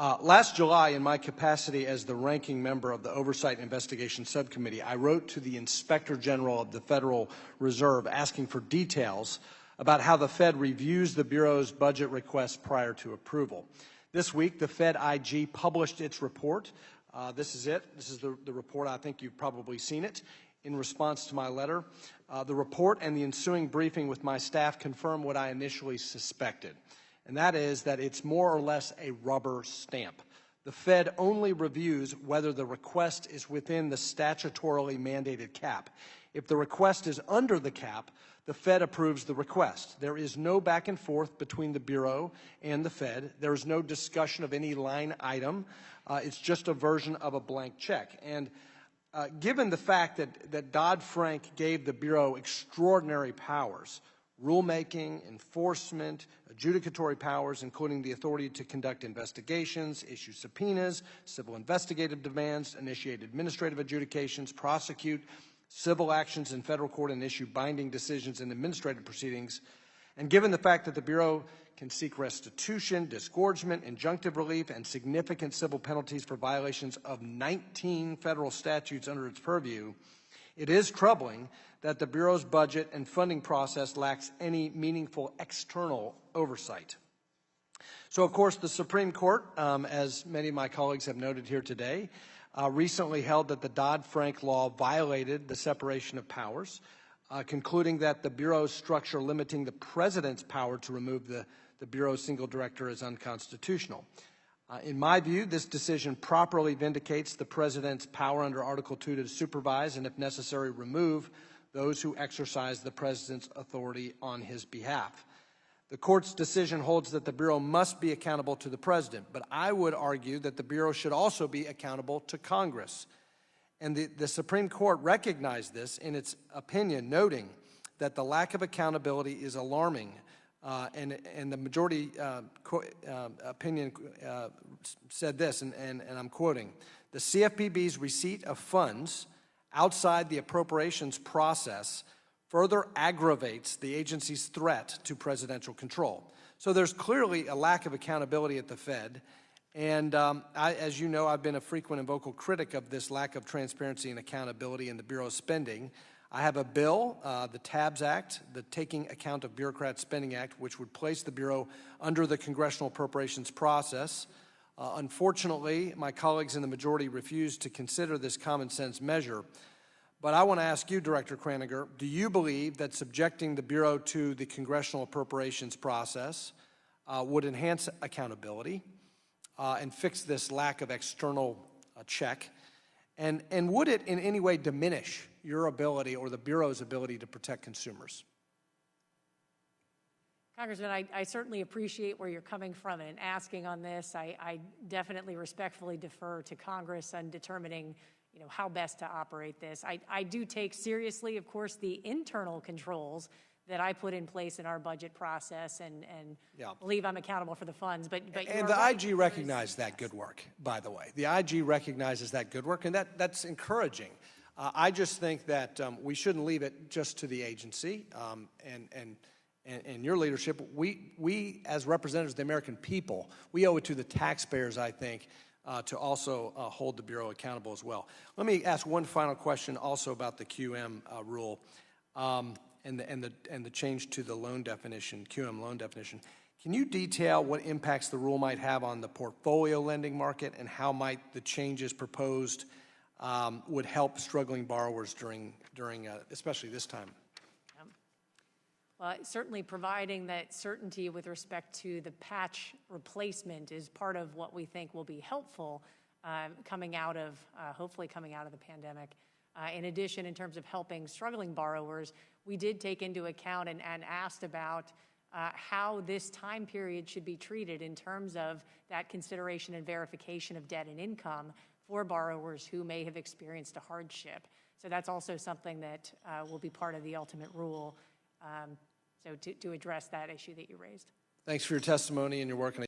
Last July, in my capacity as the ranking member of the Oversight and Investigation Subcommittee, I wrote to the Inspector General of the Federal Reserve asking for details about how the Fed reviews the Bureau's budget requests prior to approval. This week, the Fed IG published its report. This is it. This is the report. I think you've probably seen it. In response to my letter, the report and the ensuing briefing with my staff confirm what I initially suspected, and that is that it's more or less a rubber stamp. The Fed only reviews whether the request is within the statutorily mandated cap. If the request is under the cap, the Fed approves the request. There is no back and forth between the Bureau and the Fed. There is no discussion of any line item. It's just a version of a blank check. And given the fact that Dodd-Frank gave the Bureau extraordinary powers, rulemaking, enforcement, adjudicatory powers, including the authority to conduct investigations, issue subpoenas, civil investigative demands, initiate administrative adjudications, prosecute civil actions in federal court, and issue binding decisions in administrative proceedings, and given the fact that the Bureau can seek restitution, disgorgement, injunctive relief, and significant civil penalties for violations of 19 federal statutes under its purview, it is troubling that the Bureau's budget and funding process lacks any meaningful external oversight. So, of course, the Supreme Court, as many of my colleagues have noted here today, recently held that the Dodd-Frank law violated the separation of powers, concluding that the Bureau's structure limiting the President's power to remove the Bureau's single director is unconstitutional. In my view, this decision properly vindicates the President's power under Article 2 to supervise and, if necessary, remove those who exercise the President's authority on his behalf. The Court's decision holds that the Bureau must be accountable to the President, but I would argue that the Bureau should also be accountable to Congress. And the Supreme Court recognized this in its opinion, noting that the lack of accountability is alarming. And the majority opinion said this, and I'm quoting, "The CFPB's receipt of funds outside the appropriations process further aggravates the agency's threat to presidential control." So there's clearly a lack of accountability at the Fed. And as you know, I've been a frequent and vocal critic of this lack of transparency and accountability in the Bureau's spending. I have a bill, the TABS Act, the Taking Account of Bureaucrats Spending Act, which would place the Bureau under the congressional appropriations process. Unfortunately, my colleagues in the majority refused to consider this common sense measure. But I want to ask you, Director Kraninger, do you believe that subjecting the Bureau to the congressional appropriations process would enhance accountability and fix this lack of external check? And would it in any way diminish your ability or the Bureau's ability to protect consumers? Congressman, I certainly appreciate where you're coming from and asking on this. I definitely respectfully defer to Congress on determining how best to operate this. I do take seriously, of course, the internal controls that I put in place in our budget process and believe I'm accountable for the funds. But and the IG recognized that good work, by the way. The IG recognizes that good work, and that's encouraging. I just think that we shouldn't leave it just to the agency and your leadership. We, as representatives of the American people, we owe it to the taxpayers, I think, to also hold the Bureau accountable as well. Let me ask one final question also about the QM rule and the change to the loan definition, QM loan definition. Can you detail what impacts the rule might have on the portfolio lending market and how might the changes proposed would help struggling borrowers during especially this time? Well, certainly providing that certainty with respect to the patch replacement is part of what we think will be helpful coming out of, hopefully coming out of the pandemic. In addition, in terms of helping struggling borrowers, we did take into account and asked about how this time period should be treated in terms of that consideration and verification of debt and income for borrowers who may have experienced a hardship. So that's also something that will be part of the ultimate rule. So to address that issue that you raised. Thanks for your testimony and your work on